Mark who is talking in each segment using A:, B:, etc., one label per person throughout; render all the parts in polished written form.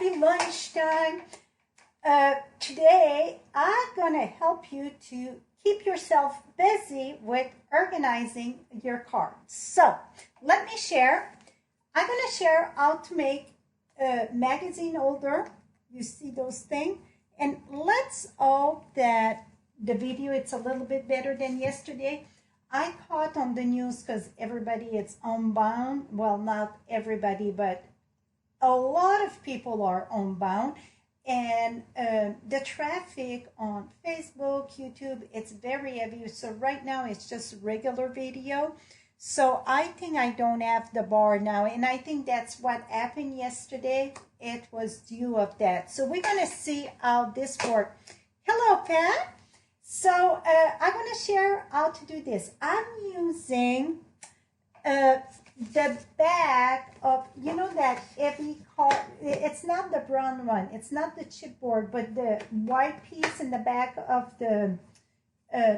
A: Happy lunchtime. Today, I'm going to help you to keep yourself busy with organizing your cards. So, let me share. I'm going to share how to make a magazine holder. You see those things? And let's hope that the video it's a little bit better than yesterday. I caught on the news because everybody is homebound. Well, not everybody, but a lot of people are homebound. And the traffic on Facebook, YouTube, it's very heavy. So right now it's just regular video. So I think I don't have the bar now. And I think that's what happened yesterday. It was due of that. So we're going to see how this works. Hello, Pat. So I'm going to share how to do this. I'm using the back of, you know, that heavy card. It's not the brown one. It's not the chipboard, but the white piece in the back of the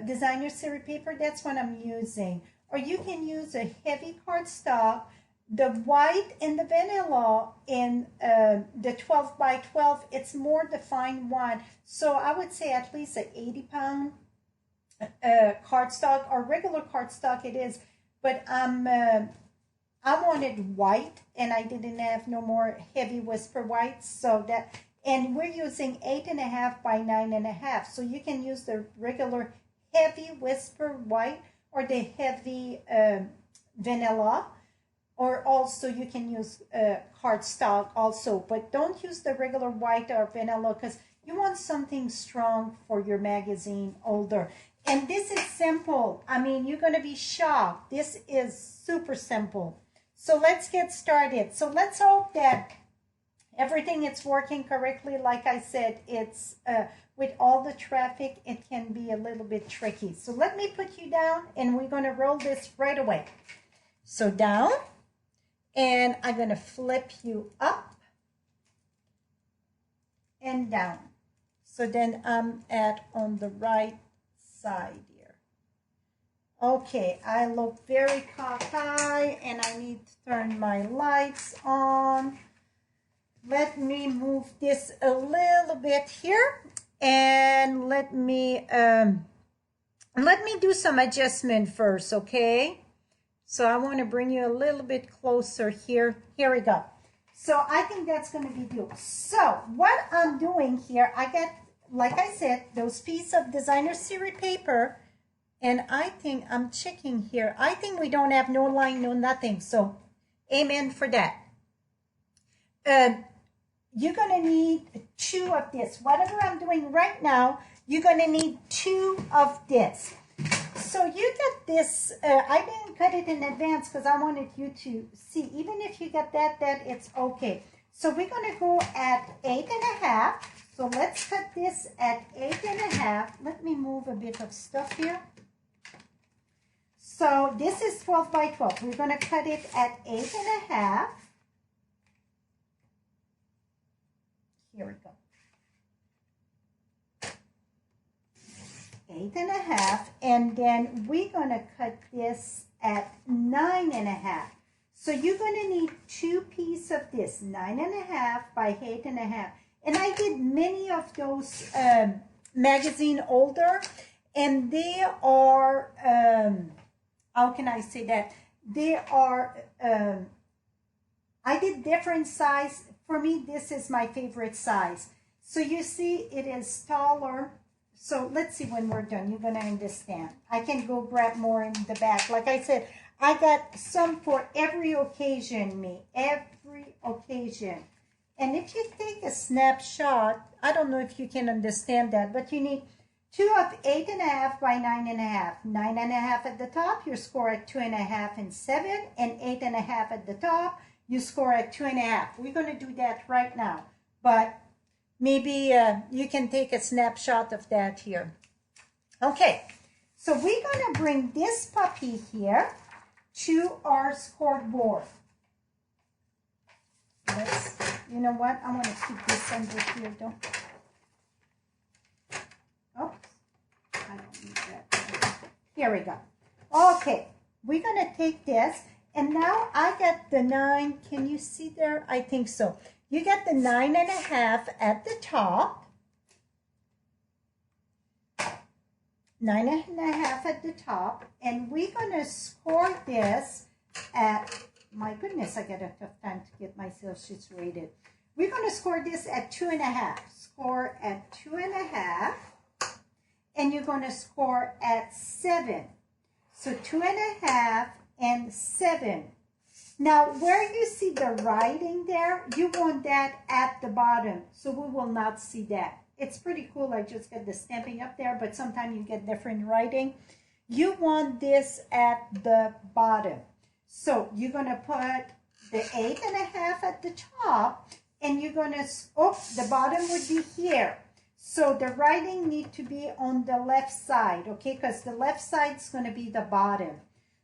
A: designer series paper. That's what I'm using. Or you can use a heavy cardstock, the white and the vanilla in the 12 by 12. It's more defined one. So I would say at least an 80-pound cardstock or regular cardstock it is. But I wanted white and I didn't have no more heavy whisper white. So that, and we're using 8.5 by 9.5. So you can use the regular heavy whisper white or the heavy vanilla. Or also you can use cardstock also, but don't use the regular white or vanilla because you want something strong for your magazine holder. And this is simple. I mean, you're going to be shocked. This is super simple. So let's get started. So let's hope that everything is working correctly. Like I said, it's with all the traffic, it can be a little bit tricky. So let me put you down and we're going to roll this right away. So down. And I'm going to flip you up and down. So then I'm on the right side here. Okay, I look very cockeyed and I need to turn my lights on. Let me move this a little bit here and let me do some adjustment first, okay? So I want to bring you a little bit closer here. Here we go. So I think that's going to be good. So what I'm doing here, I got, like I said, those pieces of designer series paper. And I think I'm checking here. I think we don't have no line, no nothing. So amen for that. You're going to need 2 of this. Whatever I'm doing right now, you're going to need 2 of this. So you get this, I didn't cut it in advance because I wanted you to see. Even if you get that, it's okay. So we're going to go at 8.5. So let's cut this at 8.5. Let me move a bit of stuff here. So this is 12 by 12. We're going to cut it at 8.5. Here we go. 8.5, and then we're going to cut this at 9.5. So you're going to need 2 pieces of this, 9.5 by 8.5. And I did many of those magazine holder, and they are, how can I say that? They are, I did different size. For me, this is my favorite size. So you see, it is taller. So let's see when we're done. You're going to understand. I can go grab more in the back. Like I said, I got some for every occasion, every occasion. And if you take a snapshot, I don't know if you can understand that, but you need 2 of 8.5 by 9.5. 9.5 at the top, you score at 2.5 and 7, and 8.5 at the top, you score at 2.5. We're going to do that right now, but maybe you can take a snapshot of that here. Okay, so we're going to bring this puppy here to our scoreboard. Let's, you know what? I want to keep this under here. Don't. Oops. I don't need that. Here we go. Okay, we're going to take this. And now I got the 9. Can you see there? I think so. You get the 9.5 at the top. 9.5 at the top. And we're going to score this at, my goodness, I got a tough time to get my sales sheets rated. We're going to score this at 2.5. Score at 2.5. And you're going to score at 7. So 2.5 and 7. Now, where you see the writing there, you want that at the bottom. So we will not see that. It's pretty cool. I just got the stamping up there, but sometimes you get different writing. You want this at the bottom. So you're going to put the 8.5 at the top, and you're going to, the bottom would be here. So the writing need to be on the left side, okay? Because the left side is going to be the bottom.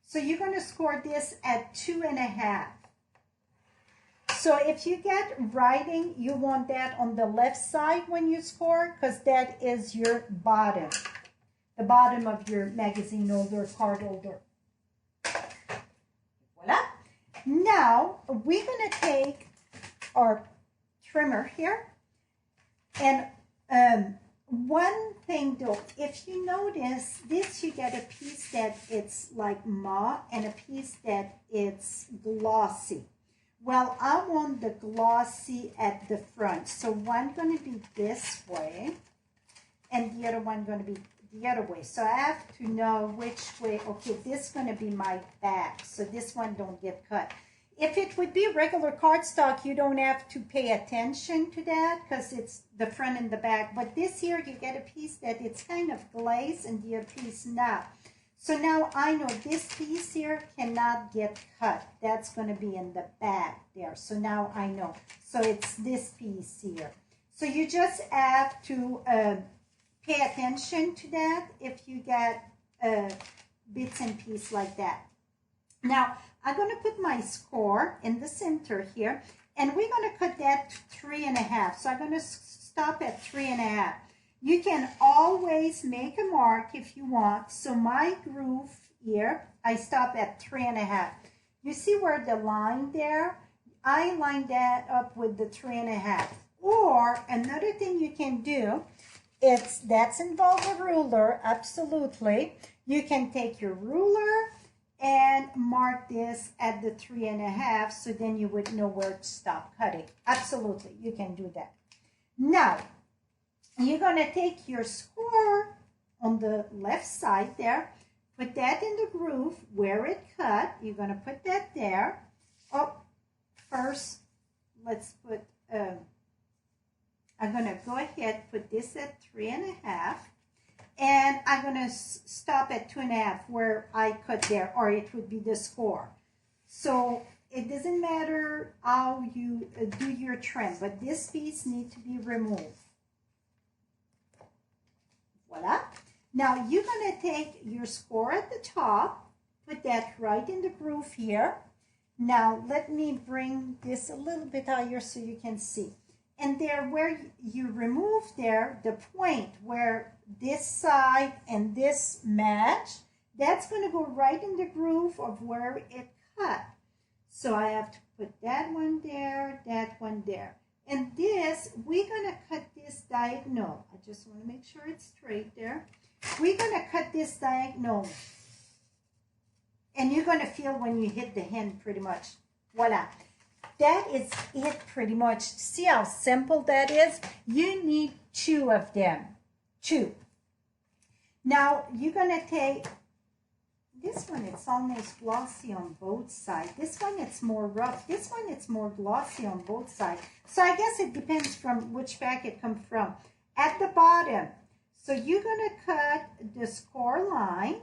A: So you're going to score this at 2.5. So if you get writing, you want that on the left side when you score, because that is your bottom. The bottom of your magazine holder, card holder. Voila. Now, we're going to take our trimmer here. And one thing though, if you notice, this you get a piece that it's like mauve and a piece that it's glossy. Well, I want the glossy at the front. So one going to be this way and the other one going to be the other way. So I have to know which way. Okay, this is going to be my back. So this one don't get cut. If it would be regular cardstock, you don't have to pay attention to that because it's the front and the back. But this here, you get a piece that it's kind of glazed and the other piece not. So now I know this piece here cannot get cut. That's going to be in the back there. So now I know. So it's this piece here. So you just have to pay attention to that if you get bits and pieces like that. Now, I'm going to put my score in the center here, and we're going to cut that to 3.5. So I'm going to stop at 3.5. You can always make a mark if you want. So my groove here, I stop at 3.5. You see where the line there? I line that up with the 3.5. Or another thing you can do, that's involve a ruler, absolutely. You can take your ruler and mark this at the 3.5, so then you would know where to stop cutting. Absolutely, you can do that. Now, you're going to take your score on the left side there, put that in the groove where it cut. You're going to put that there. Oh, first, let's put, I'm going to go ahead, put this at 3.5. And I'm going to stop at 2.5 where I cut there, or it would be the score. So it doesn't matter how you do your trim, but this piece needs to be removed. Voila. Now you're going to take your score at the top, put that right in the groove here. Now let me bring this a little bit higher so you can see. And there where you remove there, the point where this side and this match, that's going to go right in the groove of where it cut. So I have to put that one there, that one there. And this, we're going to cut this diagonal. I just want to make sure it's straight there. We're going to cut this diagonal. And you're going to feel when you hit the hand pretty much. Voila. That is it pretty much. See how simple that is? You need 2 of them. 2. Now, you're going to take this one. It's almost glossy on both sides. This one, it's more rough. This one, it's more glossy on both sides. So I guess it depends from which pack it comes from. At the bottom, so you're going to cut the score line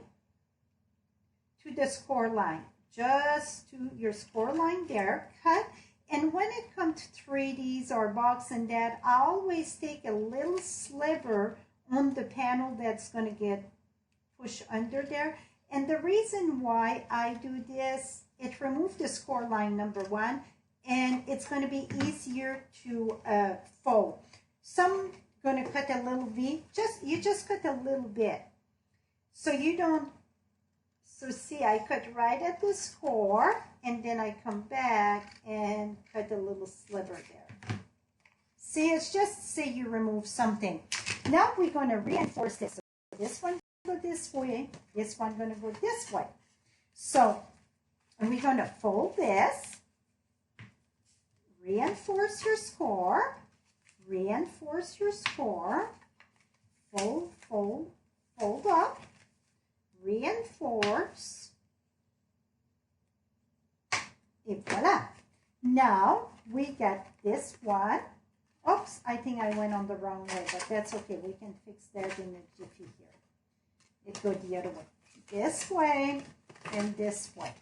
A: to the score line. Just to your score line there, cut. And when it comes to 3Ds or box and that, I always take a little sliver on the panel that's going to get pushed under there. And the reason why I do this, it removes the score line, number 1, and it's going to be easier to fold. Some going to cut a little V, you just cut a little bit. So you don't. So see, I cut right at the score, and then I come back and cut a little sliver there. See, it's just say you remove something. Now we're going to reinforce this. So this one go this way, this one going to go this way. So we're going to fold this, reinforce your score, reinforce your score, fold, fold, fold up, reinforce, et voila. Now we get this one. Oops, I think I went on the wrong way, but that's okay. We can fix that in a jiffy here. It goes the other way. This way and this way.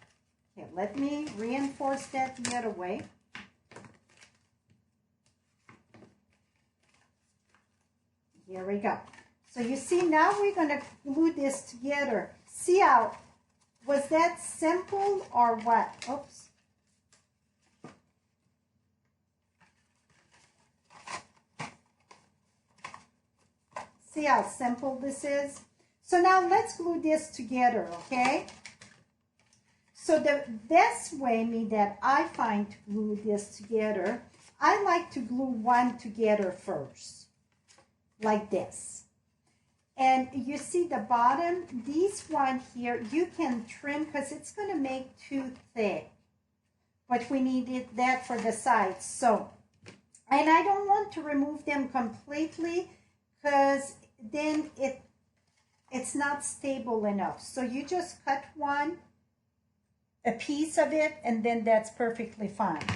A: Okay, let me reinforce that the other way. Here we go. So you see, now we're going to glue this together. See how, was that simple or what? Oops. See how simple this is? So now let's glue this together, okay? So the best way that I find to glue this together, I like to glue one together first, like this. And you see the bottom, these one here, you can trim because it's going to make too thick. But we needed that for the sides. So, and I don't want to remove them completely because then it's not stable enough. So you just cut a piece of it, and then that's perfectly fine.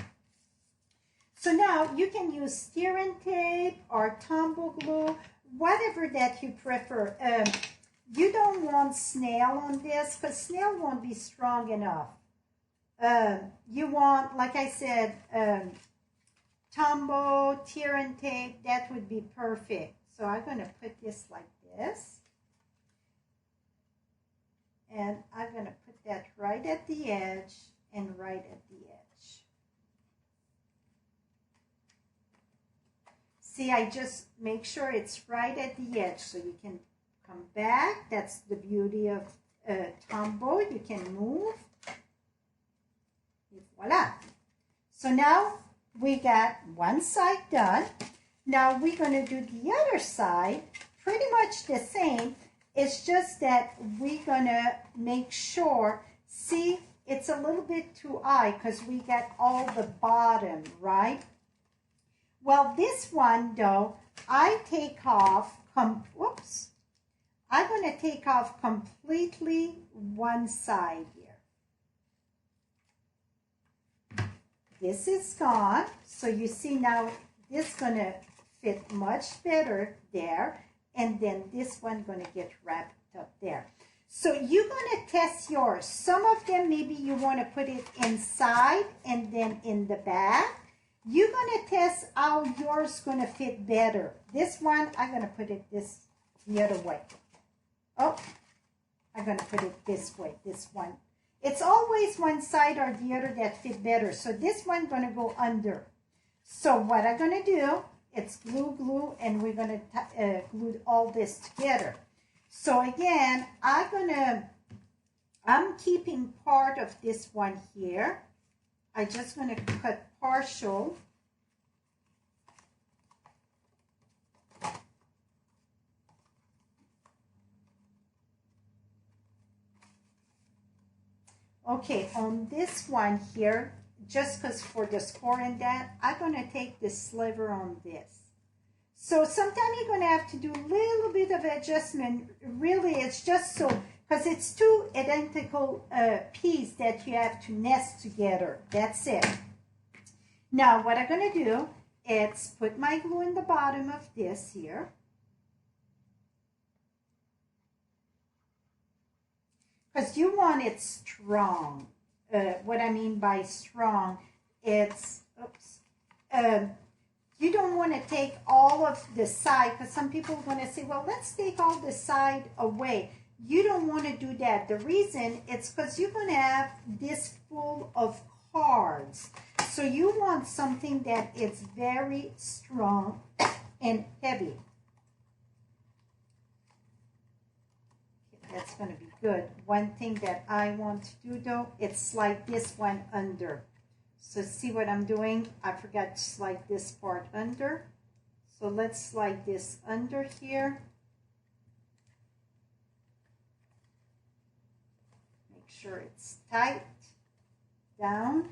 A: So now you can use steering tape or Tombow glue, whatever that you prefer. You don't want snail on this because snail won't be strong enough. You want, like I said, Tombow, tear tape, that would be perfect. So I'm going to put this like this. And I'm going to put that right at the edge and right at the edge. See, I just make sure it's right at the edge so you can come back. That's the beauty of Tombow. You can move. And voila. So now we got one side done. Now we're going to do the other side, pretty much the same. It's just that we're going to make sure, see, it's a little bit too high because we got all the bottom, right? Well, this one, though, I take off, whoops, I'm going to take off completely one side here. This is gone. So you see now, this is going to fit much better there. And then this one going to get wrapped up there. So you're going to test yours. Some of them, maybe you want to put it inside and then in the back. You're going to test how yours is going to fit better. This one, I'm going to put it the other way. Oh, I'm going to put it this way, this one. It's always one side or the other that fit better. So this one going to go under. So what I'm going to do, it's glue, and we're going to glue all this together. So again, I'm keeping part of this one here. I just going to cut partial. Okay, on this one here, just because for the score and that, I'm going to take the sliver on this. So sometimes you're going to have to do a little bit of adjustment. Really, it's just so, because it's two identical pieces that you have to nest together. That's it. Now, what I'm going to do is put my glue in the bottom of this here. Because you want it strong. What I mean by strong, it's, oops, you don't want to take all of the side, because some people are going to say, well, let's take all the side away. You don't want to do that. The reason, it's because you're going to have this full of cards. So you want something that is very strong and heavy. That's going to be good. One thing that I want to do, though, it's slide this one under. So see what I'm doing? I forgot to slide this part under. So let's slide this under here. Make sure it's tight down.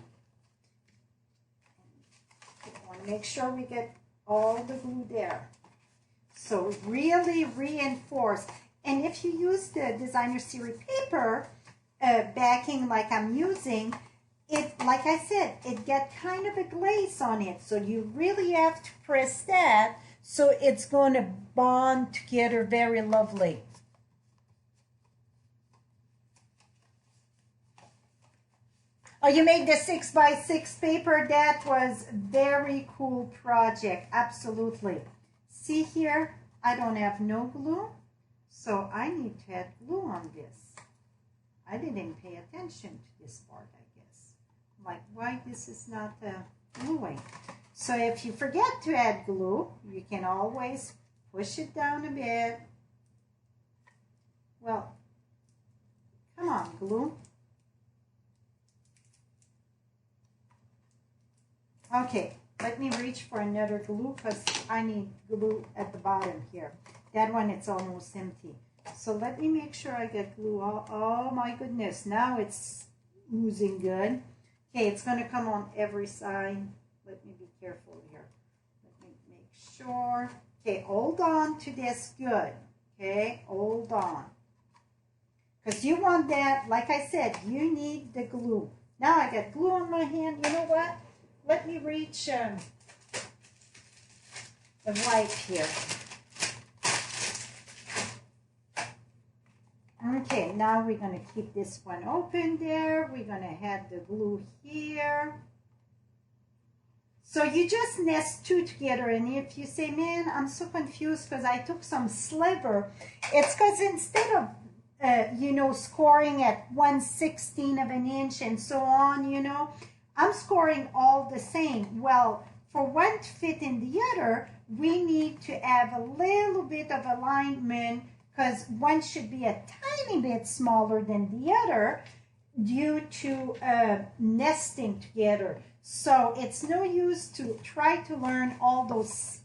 A: We want to make sure we get all the glue there. So really reinforce. And if you use the designer series paper backing like I'm using, it, like I said, it get kind of a glaze on it. So you really have to press that so it's going to bond together very lovely. Oh, you made the 6x6 paper. That was very cool project. Absolutely. See here, I don't have no glue, so I need to add glue on this. I didn't pay attention to this part, I guess. Like, why this is not gluing. So if you forget to add glue, you can always push it down a bit. Well, come on, glue. Okay, let me reach for another glue because I need glue at the bottom here. That one, it's almost empty. So let me make sure I get glue. Oh my goodness, now it's oozing good. Okay, it's going to come on every side. Let me be careful here. Let me make sure. Okay, hold on to this good. Okay, hold on. Because you want that, like I said, you need the glue. Now I got glue on my hand. You know what? Let me reach the wipe here. Okay, now we're going to keep this one open there. We're going to add the glue here. So you just nest two together, and if you say, man, I'm so confused because I took some sliver, it's because instead of, you know, scoring at 1/16 of an inch and so on, you know, I'm scoring all the same. Well, for one to fit in the other, we need to have a little bit of alignment because one should be a tiny bit smaller than the other due to nesting together. So it's no use to try to learn all those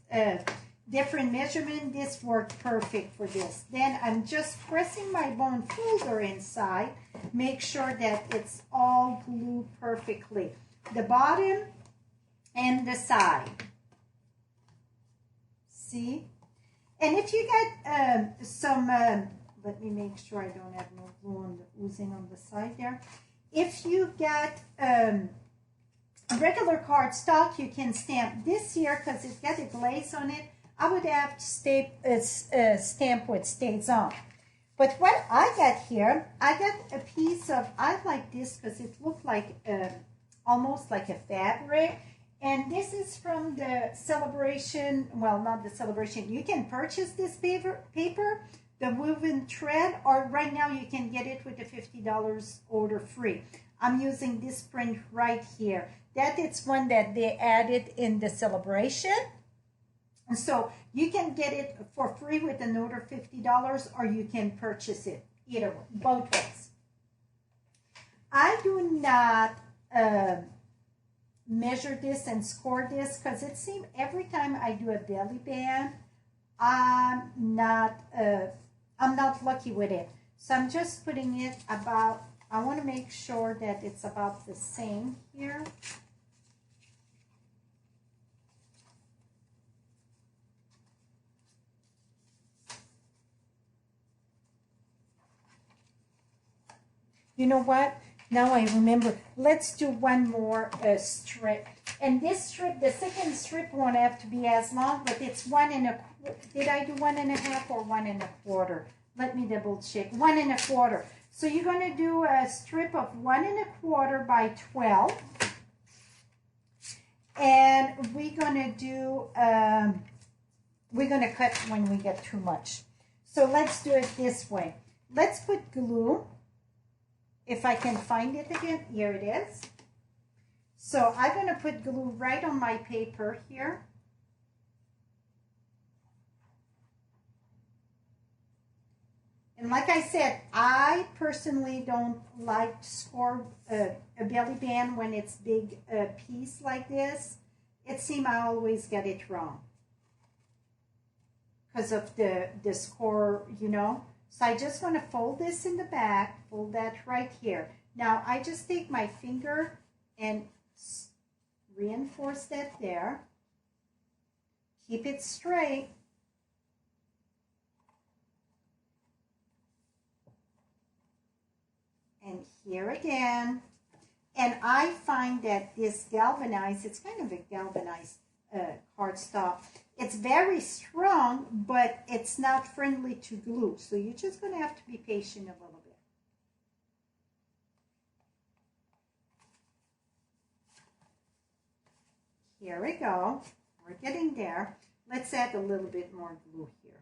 A: different measurements. This worked perfect for this. Then I'm just pressing my bone folder inside. Make sure that it's all glued perfectly. The bottom and the side. See? And if you get some, let me make sure I don't have no glue on the oozing on the side there. If you get regular cardstock, you can stamp this here because it's got a glaze on it. I would have to stamp with stays on. But what I got here, I got a piece of, I like this because it looked like almost like a fabric. And this is from the celebration, well, not the celebration. You can purchase this paper, the woven thread, or right now you can get it with a $50 order free. I'm using this print right here. That is one that they added in the celebration. And so you can get it for free with an order $50, or you can purchase it, either way, both ways. I do not measure this and score this because it seems every time I do a belly band, I'm not lucky with it. So I'm just putting it about, I want to make sure that it's about the same here. You know what? Now I remember. Let's do one more strip. And this strip, the second strip won't have to be as long, but it's 1 1/4. Did I do 1 1/2 or 1 1/4? Let me double check. 1 1/4. So you're going to do a strip of 1 1/4 by 12. And we're going to do, we're going to cut when we get too much. So let's do it this way. Let's put glue. If I can find it again, here it is. So I'm going to put glue right on my paper here. And like I said, I personally don't like to score a belly band when it's big piece like this. It seems I always get it wrong. because of the score, you know. So I just want to fold this in the back, fold that right here. Now I just take my finger and reinforce that there. Keep it straight. And here again. And I find that this galvanized, it's kind of a galvanized cardstock. It's very strong, but it's not friendly to glue. So you're just going to have to be patient a little bit. Here we go. We're getting there. Let's add a little bit more glue here.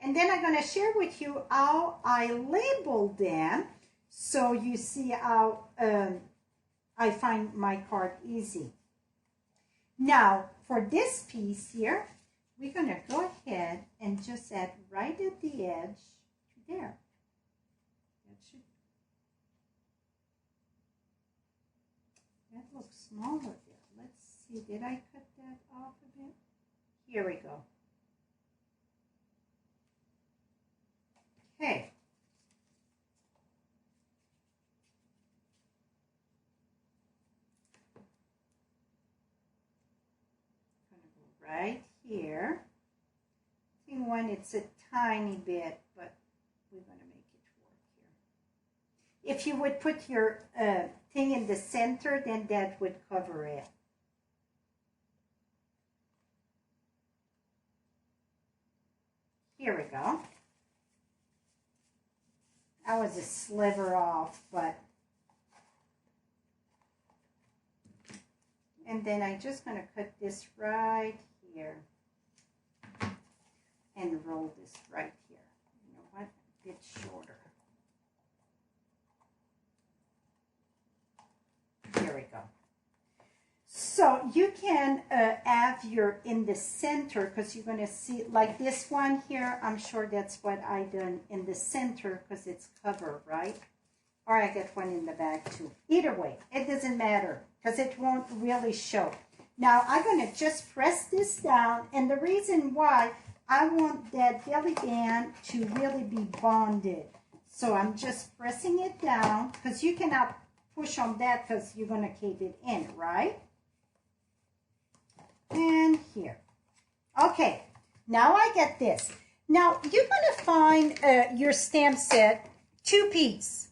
A: And then I'm going to share with you how I label them, so you see how I find my card easy. Now, for this piece here, we're going to go ahead and just add right at the edge to there. That looks smaller there. Let's see, did I cut that off a bit? Here we go. Okay. Right here. I think one, it's a tiny bit, but we're going to make it work here. If you would put your thing in the center, then that would cover it. Here we go. That was a sliver off, but... And then I'm just going to cut this right here and roll this right here. You know what? A bit shorter. Here we go. So you can have your in the center, because you're going to see like this one here. I'm sure that's what I done in the center because it's covered, right? Or I get one in the back too. Either way, it doesn't matter because it won't really show. Now I'm going to just press this down, and the reason why, I want that belly band to really be bonded. So I'm just pressing it down, because you cannot push on that because you're going to cave it in, right? And here. Okay, now I get this. Now you're going to find your stamp set 2-piece.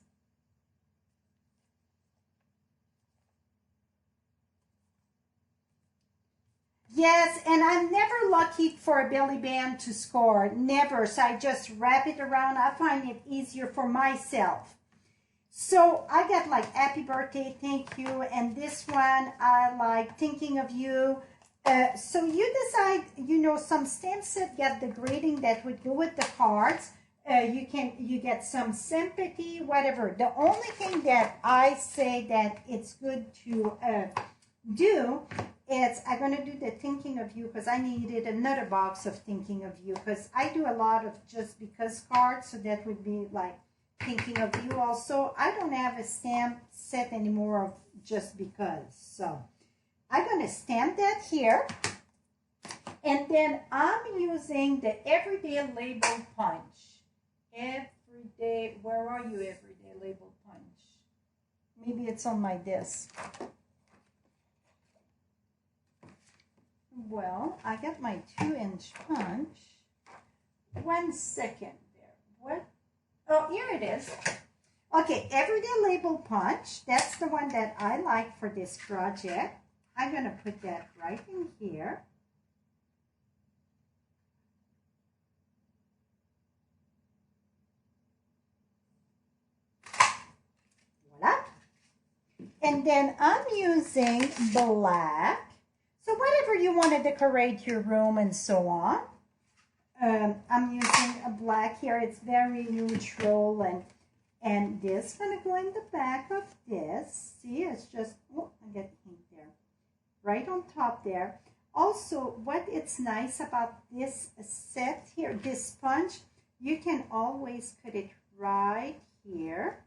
A: Yes, and I'm never lucky for a belly band to score, never. So I just wrap it around. I find it easier for myself. So I got like happy birthday, thank you, and this one I like thinking of you. So you decide, you know, some stamp set get the grading that would go with the cards. You get some sympathy, whatever. The only thing that I say that it's good to do is I'm going to do the thinking of you, because I needed another box of thinking of you, because I do a lot of just because cards, so that would be like thinking of you also. I don't have a stamp set anymore of just because. So I'm going to stamp that here. And then I'm using the Everyday Label Punch. Everyday, where are you, Everyday Label Punch? Maybe it's on my desk. Well, I got my 2-inch punch. 1 second there. What? Oh, here it is. Okay, Everyday Label Punch. That's the one that I like for this project. I'm going to put that right in here. Voila. And then I'm using black. So whatever you want to decorate your room and so on. I'm using a black here. It's very neutral, and this going to go in the back of this. See, it's just, oh, I get pink there. Right on top there. Also, what it's nice about this set here, this sponge, you can always put it right here.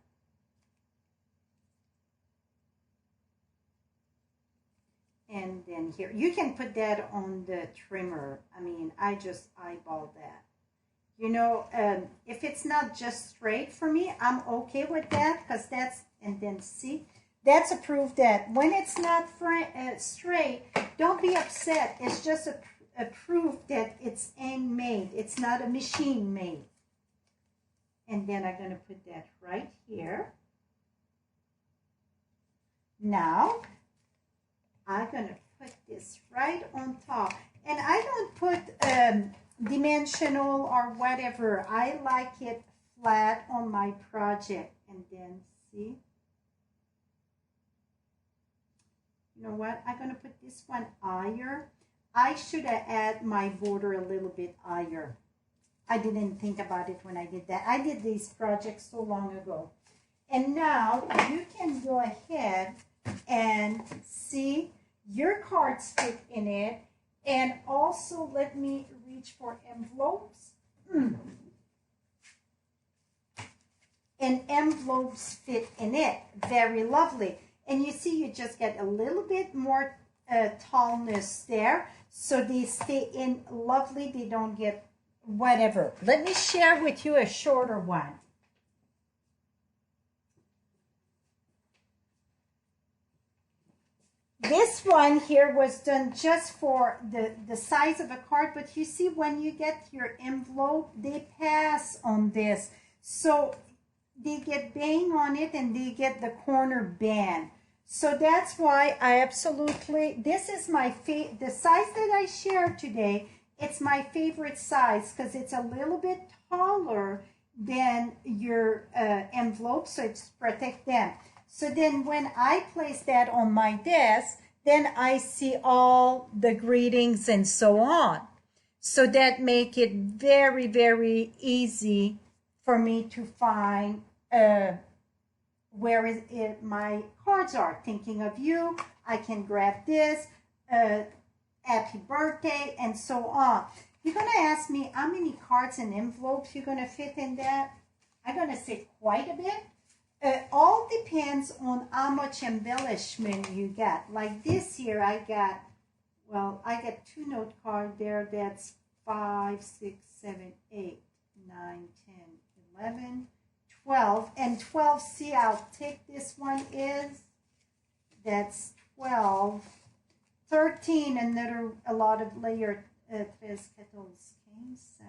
A: And then here, you can put that on the trimmer. I mean, I just eyeball that. You know, if it's not just straight for me, I'm okay with that because that's, and then see, that's a proof that when it's not straight, don't be upset. It's just a proof that it's handmade. It's not a machine made. And then I'm going to put that right here. Now, I'm going to put this right on top. And I don't put dimensional or whatever. I like it flat on my project. And then see. You know what? I'm going to put this one higher. I should have added my border a little bit higher. I didn't think about it when I did that. I did these projects so long ago. And now you can go ahead and see your cards fit in it. And also let me reach for envelopes. And envelopes fit in it. Very lovely. And you see you just get a little bit more tallness there. So they stay in lovely. They don't get whatever. Let me share with you a shorter one. This one here was done just for the size of a card, but you see when you get your envelope, they pass on this. So they get bang on it and they get the corner band. So that's why I absolutely, this is my the size that I shared today. It's my favorite size because it's a little bit taller than your envelope, so it's protect them. So then when I place that on my desk, then I see all the greetings and so on. So that make it very, very easy for me to find where my cards are. Thinking of you, I can grab this, happy birthday, and so on. You're going to ask me how many cards and envelopes you're going to fit in that. I'm going to say quite a bit. All depends on how much embellishment you get. Like this here, I got 2 note cards there. That's 5, 6, 7, 8, 9, 10, 11, 12. And 12, see how thick this one is? That's 12. 13, a lot of layered 13, 14, 15.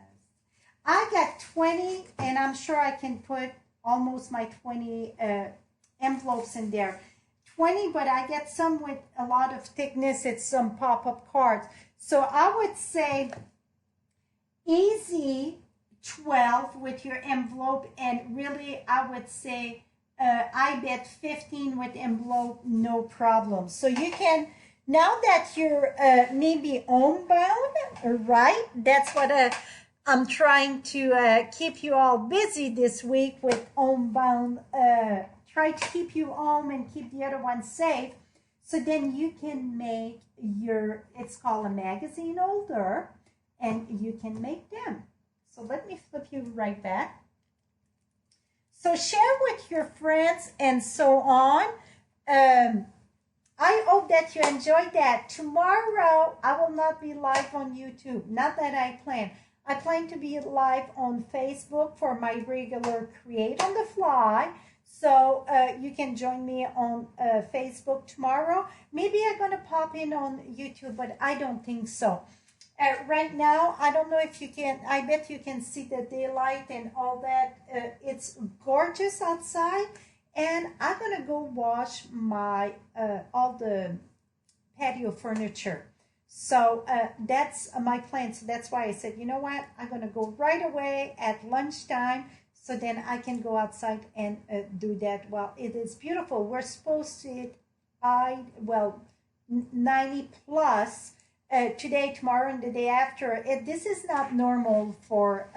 A: I got 20, and I'm sure I can put almost my 20 envelopes in there. 20, but I get some with a lot of thickness. It's some pop-up cards. So I would say easy 12 with your envelope, and really I would say I bet 15 with envelope, no problem. So you can, now that you're maybe homebound, right? That's what I'm trying to keep you all busy this week with homebound. Try to keep you home and keep the other one safe. So then you can make your, it's called a magazine holder, and you can make them. So let me flip you right back. So share with your friends and so on. I hope that you enjoyed that. Tomorrow, I will not be live on YouTube. Not that I plan. I plan to be live on Facebook for my regular Create on the Fly. So you can join me on Facebook tomorrow. Maybe I'm going to pop in on YouTube, but I don't think so. Right now, I don't know if you can, I bet you can see the daylight and all that. It's gorgeous outside. And I'm going to go wash my all the patio furniture. So that's my plan. So that's why I said, you know what? I'm going to go right away at lunchtime so then I can go outside and do that. Well, it is beautiful. We're supposed to hit 90 plus today, tomorrow, and the day after. This is not normal for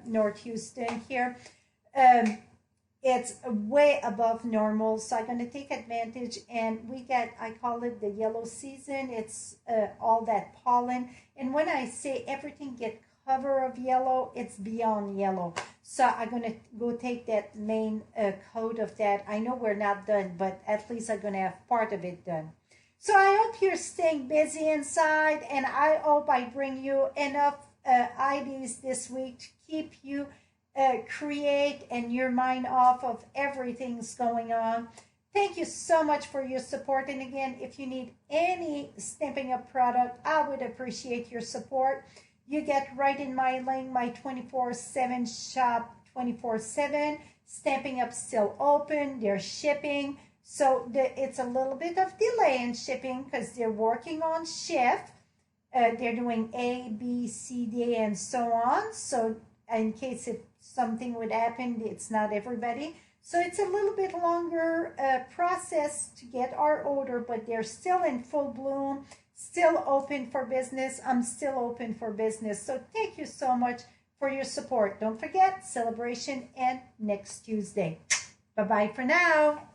A: North Houston here. It's way above normal, so I'm going to take advantage, and we get, I call it the yellow season. It's all that pollen, and when I say everything get cover of yellow, it's beyond yellow. So I'm going to go take that main coat of that. I know we're not done, but at least I'm going to have part of it done. So I hope you're staying busy inside, and I hope I bring you enough ideas this week to keep you create and your mind off of everything's going on. Thank you so much for your support. And again, if you need any Stampin' Up product, I would appreciate your support. You get right in my link, my 24/7 shop 24/7. Stampin' Up still open. They're shipping. So it's a little bit of delay in shipping because they're working on shift. They're doing A, B, C, D, and so on. So in case if something would happen, it's not everybody. So it's a little bit longer process to get our order, but they're still in full bloom, still open for business. I'm still open for business. So thank you so much for your support. Don't forget, celebration and next Tuesday. Bye-bye for now.